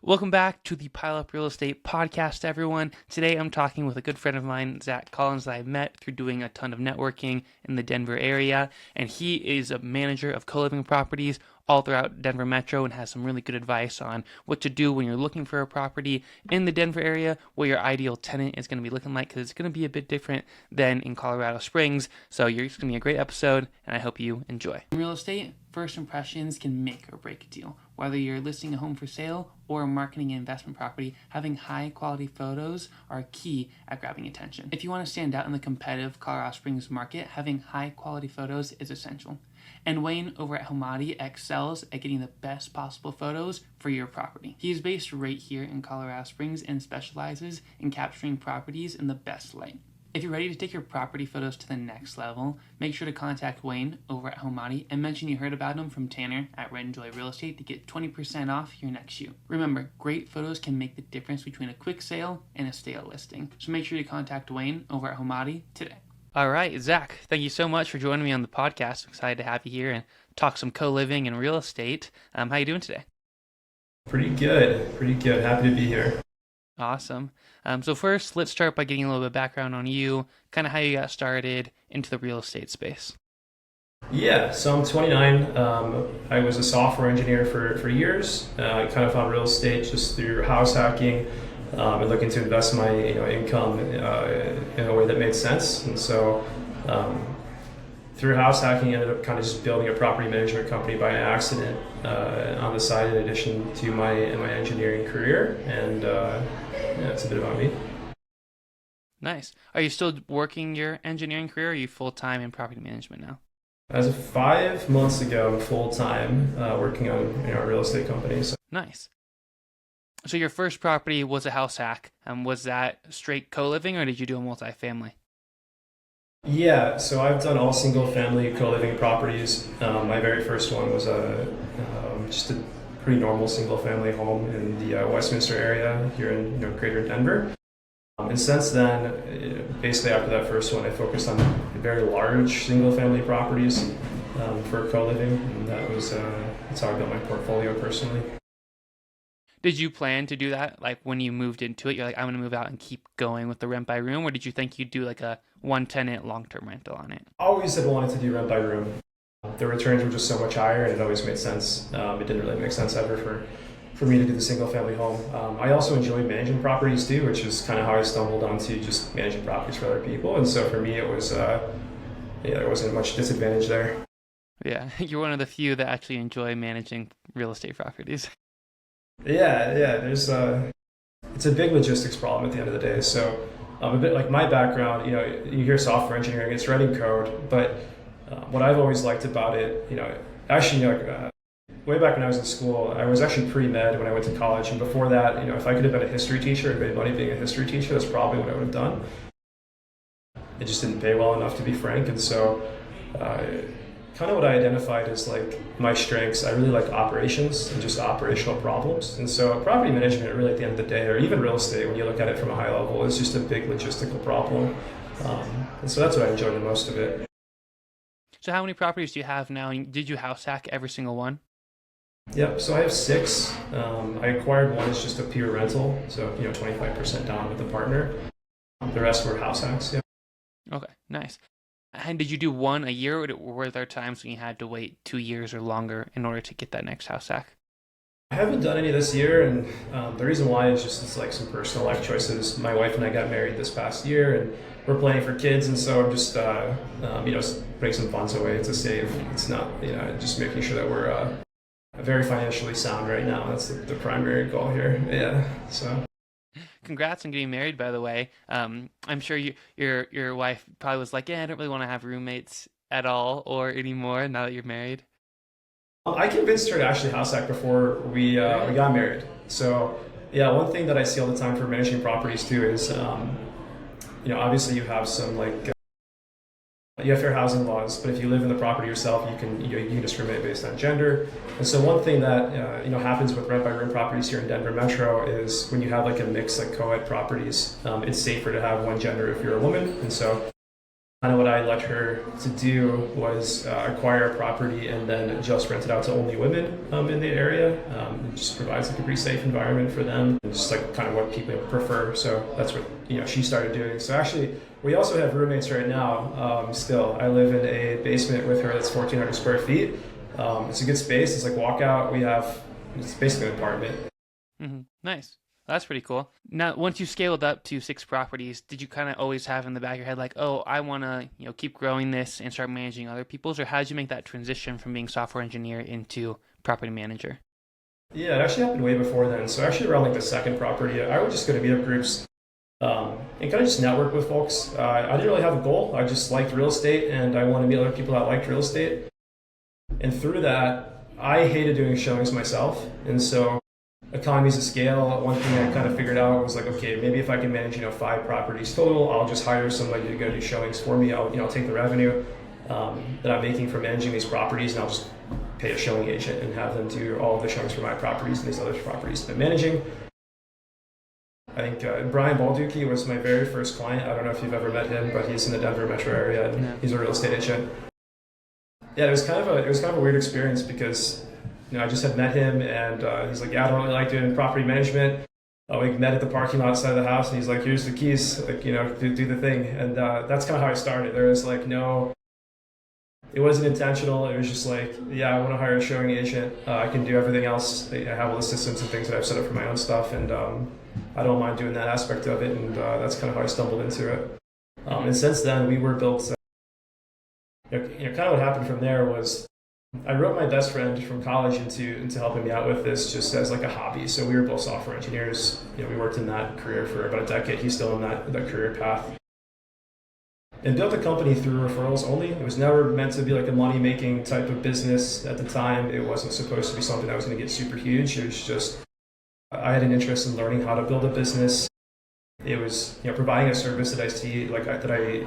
Welcome back to the Pile Up Real Estate podcast, everyone. Today I'm talking with a good friend of mine, Zac Collins, that I met through doing a ton of networking in the Denver area. And he is a manager of co-living properties all throughout Denver Metro and has some really good advice on what to do when you're looking for a property in the Denver area, what your ideal tenant is going to be looking like, because it's going to be a bit different than in Colorado Springs. So it's going to be a great episode, and I hope you enjoy. In real estate, first impressions can make or break a deal. Whether you're listing a home for sale or marketing an investment property, having high quality photos are key at grabbing attention. If you want to stand out in the competitive Colorado Springs market, having high quality photos is essential. And Wayne over at Hommati excels at getting the best possible photos for your property. He is based right here in Colorado Springs and specializes in capturing properties in the best light. If you're ready to take your property photos to the next level, make sure to contact Wayne over at Hommati and mention you heard about him from Tanner at Red and Joy Real Estate to get 20% off your next shoot. Remember, great photos can make the difference between a quick sale and a stale listing. So make sure to contact Wayne over at Hommati today. All right, Zac, thank you so much for joining me on the podcast. I'm excited to have you here and talk some co-living and real estate. How you doing today? Pretty good. Happy to be here. Awesome. So first, let's start by getting a little bit of background on you, kind of how you got started into the real estate space. Yeah, so I'm 29. I was a software engineer for years. I kind of found real estate just through house hacking and looking to invest my income in a way that made sense. And so through house hacking, I ended up kind of just building a property management company by accident on the side, in addition to my engineering career. And it's a bit about me. Nice. Are you still working your engineering career, or are you full-time in property management now? As of 5 months ago, I'm full time working on a real estate company. So. Nice. So your first property was a house hack. Was that straight co-living, or did you do a multifamily? Yeah, so I've done all single-family co-living properties. My very first one was just a pretty normal single-family home in the Westminster area here in Greater Denver. And since then, basically after that first one, I focused on very large single-family properties for co-living, and that's how I built my portfolio personally. Did you plan to do that? Like when you moved into it, you're like, I'm going to move out and keep going with the rent by room, or did you think you'd do like a one tenant long-term rental on it? Always had wanted to do rent by room. The returns were just so much higher, and it always made sense. It didn't really make sense ever for me to do the single family home. I also enjoyed managing properties too, which is kind of how I stumbled onto just managing properties for other people. And so for me, it was, there wasn't much disadvantage there. Yeah, you're one of the few that actually enjoy managing real estate properties. Yeah, there's it's a big logistics problem at the end of the day. So a bit like my background, you hear software engineering, it's writing code, but what I've always liked about it, actually, way back when I was in school, I was actually pre-med when I went to college. And before that, if I could have been a history teacher and made money being a history teacher, that's probably what I would have done. It just didn't pay well enough, to be frank. And so kind of what I identified as like my strengths, I really like operations and just operational problems. And so property management, really at the end of the day, or even real estate, when you look at it from a high level, is just a big logistical problem. And so that's what I enjoy the most of it. So how many properties do you have now? Did you house hack every single one? Yep, so I have 6. I acquired one as just a pure rental, so 25% down with the partner. The rest were house hacks. Yeah. Okay, nice. And did you do one a year, or were there times when you had to wait 2 years or longer in order to get that next house hack? I haven't done any this year, and the reason why is just it's like some personal life choices. My wife and I got married this past year, and we're planning for kids, and so I'm just putting some funds away to save. It's not just making sure that we're very financially sound right now. That's the primary goal here. Yeah. So. Congrats on getting married, by the way. I'm sure your wife probably was like, yeah, I don't really want to have roommates at all or anymore now that you're married. I convinced her to actually house hack before we got married. So yeah, one thing that I see all the time for managing properties too is obviously you have some you have fair housing laws, but if you live in the property yourself, you can discriminate based on gender. And so one thing that happens with rent by room properties here in Denver Metro is when you have like a mix like co-ed properties, it's safer to have one gender if you're a woman. And so Kind of what I let her to do was acquire a property and then just rent it out to only women in the area. It just provides like a pretty safe environment for them. It's just like kind of what people prefer. So that's what she started doing. So actually, we also have roommates right now. Still, I live in a basement with her that's 1,400 square feet. It's a good space. It's like walkout. It's basically an apartment. Nice. That's pretty cool. Now, once you scaled up to 6 properties, did you kind of always have in the back of your head like, oh, I want to, keep growing this and start managing other people's? Or how did you make that transition from being software engineer into property manager? Yeah, it actually happened way before then. So actually around like the second property, I would just go to meetup groups and kind of just network with folks. I didn't really have a goal. I just liked real estate and I wanted to meet other people that liked real estate. And through that, I hated doing showings myself. And so economies of scale, one thing I kind of figured out was like, okay, maybe if I can manage 5 properties total, I'll just hire somebody to go do showings for me. I'll take the revenue that I'm making from managing these properties, and I'll just pay a showing agent and have them do all of the showings for my properties and these other properties that I'm managing. I think Brian Balducci was my very first client. I don't know if you've ever met him, but he's in the Denver metro area and he's a real estate agent. Yeah, it was kind of a weird experience because I just had met him and he's like, yeah, I don't really like doing property management. We met at the parking lot outside of the house and he's like, here's the keys, like, do the thing. And that's kind of how I started. There was like it wasn't intentional. It was just like, yeah, I want to hire a showing agent. I can do everything else. I have all the systems and things that I've set up for my own stuff. And I don't mind doing that aspect of it. And that's kind of how I stumbled into it. And since then we were built, kind of what happened from there was, I wrote my best friend from college into helping me out with this just as like a hobby. So we were both software engineers. We worked in that career for about a decade. He's still in that career path. And built a company through referrals only. It was never meant to be like a money-making type of business at the time. It wasn't supposed to be something that was going to get super huge. It was just, I had an interest in learning how to build a business. It was, providing a service that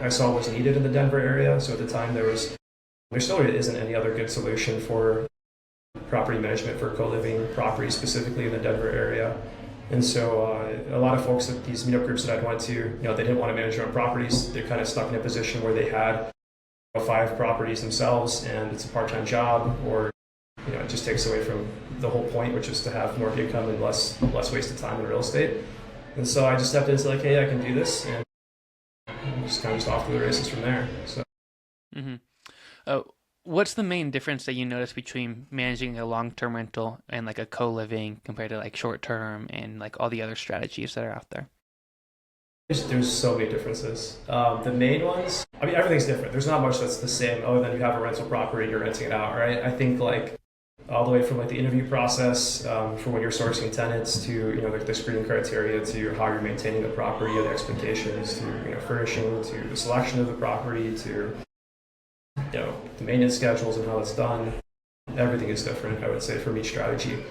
I saw was needed in the Denver area. So at the time there still isn't any other good solution for property management for co-living properties, specifically in the Denver area. And so a lot of folks at these meetup groups that I'd went to, they didn't want to manage their own properties. They're kind of stuck in a position where they had 5 properties themselves and it's a part-time job, or it just takes away from the whole point, which is to have more income and less wasted time in real estate. And so I just stepped into like, hey, I can do this, and just kind of off to the races from there. So. What's the main difference that you notice between managing a long-term rental and like a co-living compared to like short-term and like all the other strategies that are out there? There's so many differences. The main ones, everything's different. There's not much that's the same other than you have a rental property and you're renting it out, right? I think like all the way from like the interview process for when you're sourcing tenants to like the screening criteria to how you're maintaining the property, the expectations to furnishing to the selection of the property to the maintenance schedules and how it's done. Everything is different, I would say, from each strategy.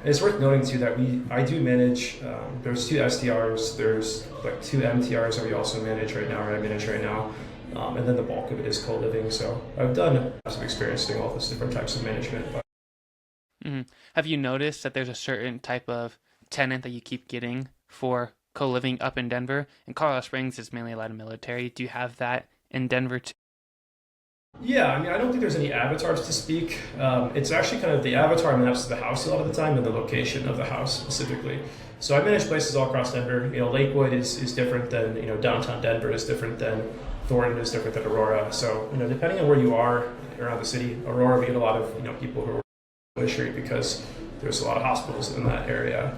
It's worth noting too that I do manage, there's 2 SDRs, there's like 2 MTRs that we also manage right now, or I manage right now, and then the bulk of it is co-living. So I've done some experience doing all those different types of management. But. Have you noticed that there's a certain type of tenant that you keep getting for co-living up in Denver? In Colorado Springs, it's mainly a lot of military. Do you have that in Denver too? Yeah, I don't think there's any avatars to speak. It's actually kind of the avatar maps the house a lot of the time and the location of the house specifically. So I manage places all across Denver. Lakewood is different than, downtown Denver is different than Thornton is different than Aurora. So, depending on where you are around the city, Aurora, we get a lot of, people who are on the street because there's a lot of hospitals in that area.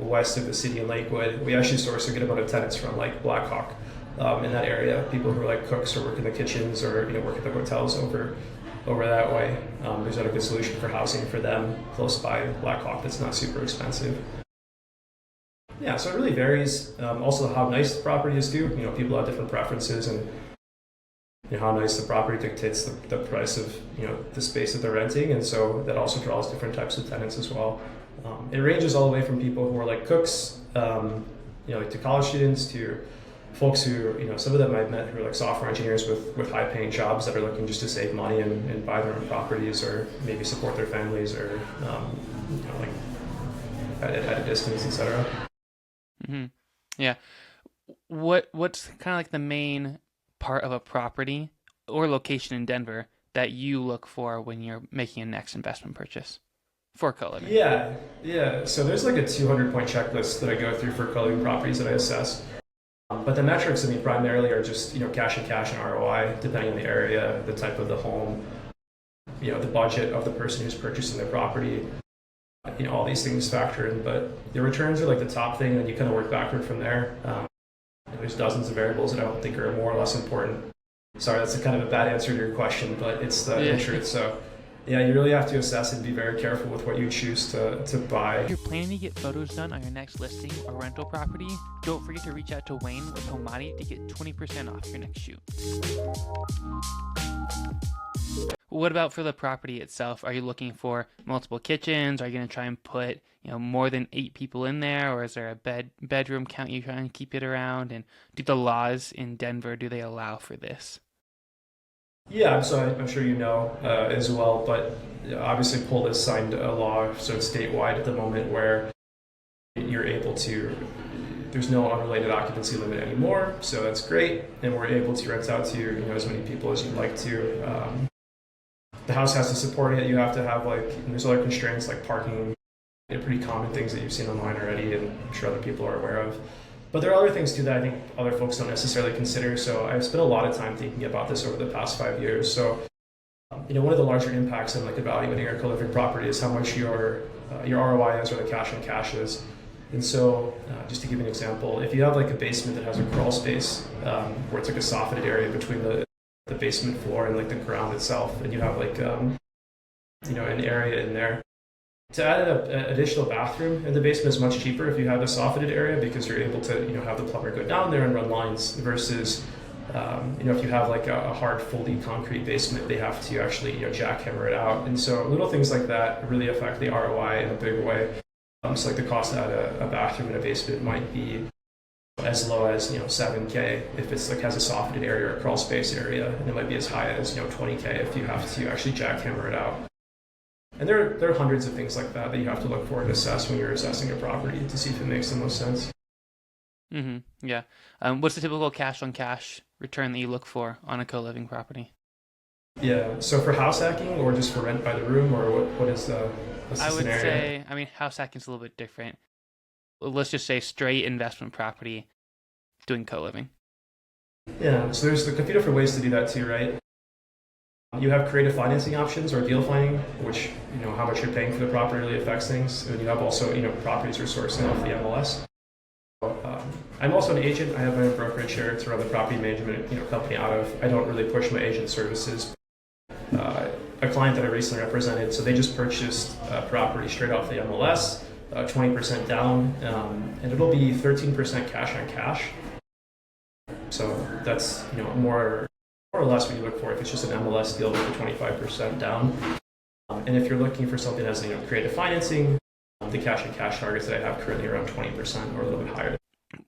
West of the city in Lakewood, we actually source a good amount of tenants from like Blackhawk. In that area, people who are like cooks or work in the kitchens or work at the hotels over that way. There's not a good solution for housing for them close by Blackhawk that's not super expensive. Yeah, so it really varies. Also, how nice the property is too. People have different preferences, and how nice the property dictates the price of the space that they're renting, and so that also draws different types of tenants as well. It ranges all the way from people who are like cooks, like to college students to folks who, some of them I've met who are like software engineers with high paying jobs that are looking just to save money and buy their own properties or maybe support their families or, like at a distance, etc. Yeah. What's kind of like the main part of a property or location in Denver that you look for when you're making a next investment purchase for co-living? Yeah. So there's like a 200-point checklist that I go through for co-living properties that I assess. But the metrics, I mean, primarily are just, cash and ROI, depending on the area, the type of the home, the budget of the person who's purchasing the property. All these things factor in, but the returns are like the top thing, and you kind of work backward from there. There's dozens of variables that I don't think are more or less important. Sorry, that's a kind of a bad answer to your question, but it's the truth. So, yeah, you really have to assess and be very careful with what you choose to buy. If you're planning to get photos done on your next listing or rental property, don't forget to reach out to Wayne with Hommati to get 20% off your next shoot. What about for the property itself? Are you looking for multiple kitchens? Are you going to try and put more than 8 people in there, or is there a bedroom count you try and keep it around? And do the laws in Denver, do they allow for this? Yeah, so I'm sure you know as well, but obviously Poll has signed a law, so it's statewide at the moment, where you're able to, there's no unrelated occupancy limit anymore, so that's great, and we're able to rent out to as many people as you'd like to. The house has to support it. You have to have there's other constraints like parking, pretty common things that you've seen online already, and I'm sure other people are aware of. But there are other things too that I think other folks don't necessarily consider. So I've spent a lot of time thinking about this over the past 5 years. So, one of the larger impacts in evaluating a co-living property is how much your ROI is, or the cash on cash is. And so, just to give you an example, if you have a basement that has a crawl space where it's a softened area between the basement floor and the ground itself, and you have an area in there. To add an additional bathroom in the basement is much cheaper if you have a softened area, because you're able to have the plumber go down there and run lines, versus if you have a hard fully concrete basement, they have to actually jackhammer it out. And so little things like that really affect the ROI in a big way. So the cost to add a bathroom in a basement might be as low as $7K if it's has a softened area or a crawl space area, and it might be as high as $20K if you have to actually jackhammer it out. And there are hundreds of things like that you have to look for and assess when you're assessing a property to see if it makes the most sense. Mm-hmm. Yeah. What's the typical cash on cash return that you look for on a co-living property? Yeah. So for house hacking, or just for rent by the room, or what's the I would scenario? say, house hacking is a little bit different. Let's just say straight investment property doing co-living. Yeah. So there's a few different ways to do that too, right? You have creative financing options or deal finding, which how much you're paying for the property really affects things. And you have also properties you're sourcing off the MLS. I'm also an agent. I have my own brokerage here to run the property management company out of. I don't really push my agent services. A client that I recently represented, so they just purchased a property straight off the MLS, 20% down, and it'll be 13% cash on cash. So that's more or less what you look for if it's just an MLS deal with a 25% down. And if you're looking for something as creative financing, the cash and cash targets that I have currently are around 20% or a little bit higher.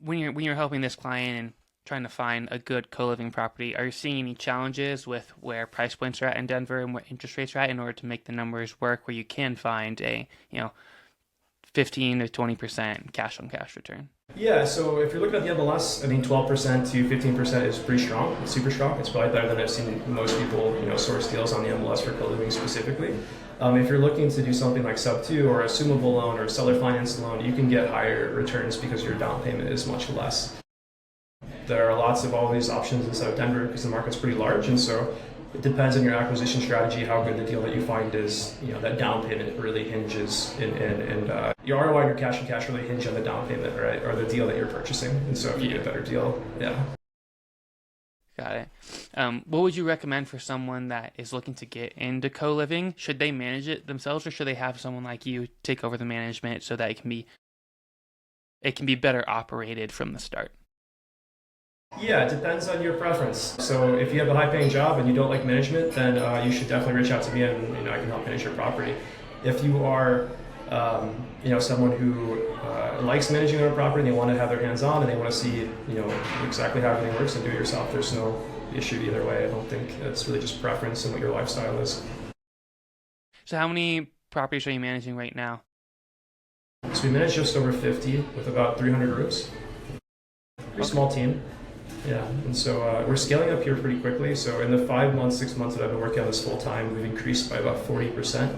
When you're helping this client and trying to find a good co-living property, are you seeing any challenges with where price points are at in Denver and where interest rates are at in order to make the numbers work, where you can find a 15 to 20% cash on cash return? Yeah, so if you're looking at the MLS, 12% to 15% is pretty strong. It's super strong. It's probably better than I've seen most people source deals on the MLS for co-living specifically. If you're looking to do something like sub 2 or assumable loan or seller finance loan, you can get higher returns because your down payment is much less. There are lots of all these options inside of Denver because the market's pretty large, and so it depends on your acquisition strategy, how good the deal that you find is. That down payment really hinges, and your ROI and your cash and cash really hinge on the down payment, right, or the deal that you're purchasing. And so if you get a better deal, yeah. Got it. What would you recommend for someone that is looking to get into co-living? Should they manage it themselves, or should they have someone like you take over the management so that it can be better operated from the start? Yeah, it depends on your preference. So if you have a high-paying job and you don't like management, then you should definitely reach out to me, and I can help manage your property. If you are, someone who likes managing their property and they want to have their hands on and they want to see, exactly how everything works and do it yourself, there's no issue either way. I don't think it's really just preference and what your lifestyle is. So how many properties are you managing right now? So we manage just over 50 with about 300 rooms. Pretty small team. Yeah, and so we're scaling up here pretty quickly. So in the 5 months, 6 months that I've been working on this full time, we've increased by about 40%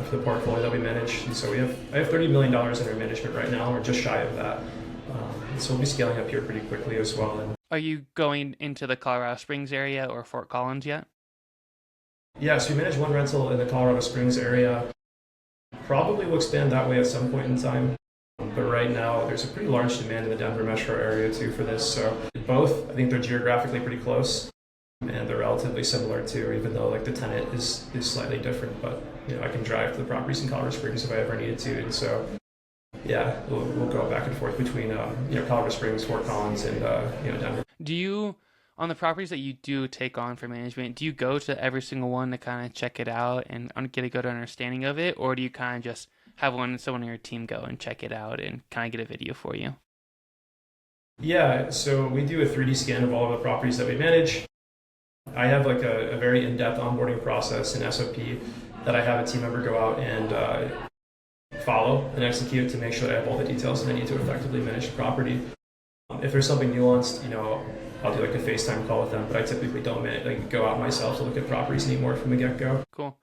for the portfolio that we manage. And so I have $30 million under management right now. We're just shy of that. And so we'll be scaling up here pretty quickly as well. And Are you going into the Colorado Springs area or Fort Collins yet? yeah, so we manage one rental in the Colorado Springs area. Probably will expand that way at some point in time. But right now, there's a pretty large demand in the Denver metro area too for this. So both, I think they're geographically pretty close, and they're relatively similar too. Even though like the tenant is slightly different, but I can drive to the properties in Colorado Springs if I ever needed to. And so yeah, we'll go back and forth between Colorado Springs, Fort Collins, and Denver. Do you, on the properties that you do take on for management, do you go to every single one to kind of check it out and get a good understanding of it, or do you kind of just have someone on your team go and check it out and kind of get a video for you? Yeah, so we do a 3D scan of all of the properties that we manage. I have like a very in-depth onboarding process and SOP that I have a team member go out and follow and execute to make sure that I have all the details that I need to effectively manage the property. If there's something nuanced, I'll do like a FaceTime call with them, but I typically don't go out myself to look at properties anymore from the get-go. Cool.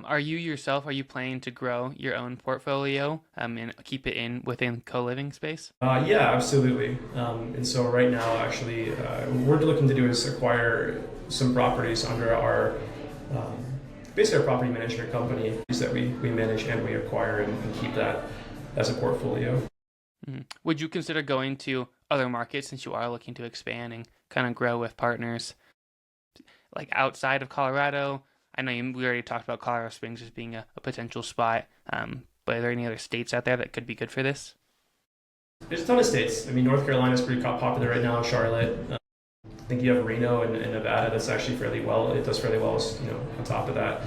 Are you planning to grow your own portfolio and keep it within co-living space? Yeah, absolutely. And so right now, actually, what we're looking to do is acquire some properties under our basically our property management company that we manage and we acquire and keep that as a portfolio. Mm-hmm. Would you consider going to other markets since you are looking to expand and kind of grow with partners like outside of Colorado? I know we already talked about Colorado Springs as being a potential spot, but are there any other states out there that could be good for this? There's a ton of states. I mean, North Carolina is pretty popular right now. Charlotte. I think you have Reno and Nevada. That's actually fairly well. It does fairly well. On top of that,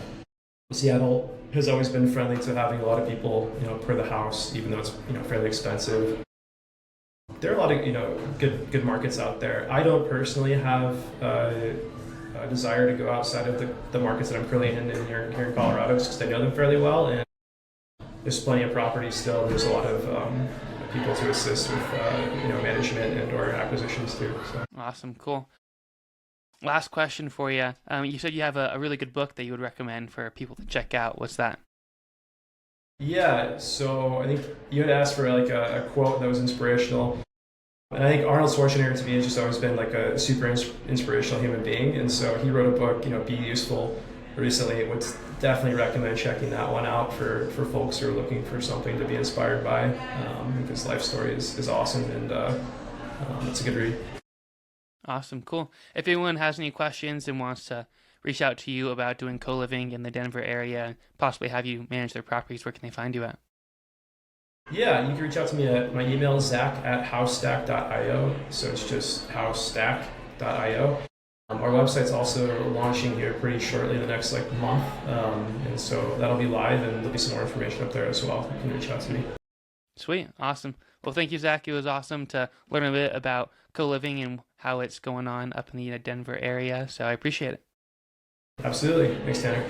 Seattle has always been friendly to having a lot of people, per the house, even though it's fairly expensive. There are a lot of good markets out there. I don't personally have a desire to go outside of the markets that I'm currently in here in Colorado, just because I know them fairly well, and there's plenty of properties still. There's a lot of people to assist with management and or acquisitions too. So. Awesome, cool. Last question for you. You said you have a really good book that you would recommend for people to check out. What's that? Yeah, so I think you had asked for like a quote that was inspirational. And I think Arnold Schwarzenegger to me has just always been like a super inspirational human being. And so he wrote a book, Be Useful, recently. Would definitely recommend checking that one out for folks who are looking for something to be inspired by. His life story is awesome and it's a good read. Awesome, cool. If anyone has any questions and wants to reach out to you about doing co-living in the Denver area and possibly have you manage their properties, where can they find you at? Yeah, you can reach out to me at my email, zach@housestack.io. So it's just housestack.io. Our website's also launching here pretty shortly in the next month. And so that'll be live and there'll be some more information up there as well. You can reach out to me. Sweet. Awesome. Well, thank you, Zach. It was awesome to learn a bit about co-living and how it's going on up in the Denver area. So I appreciate it. Absolutely. Thanks, Tanner.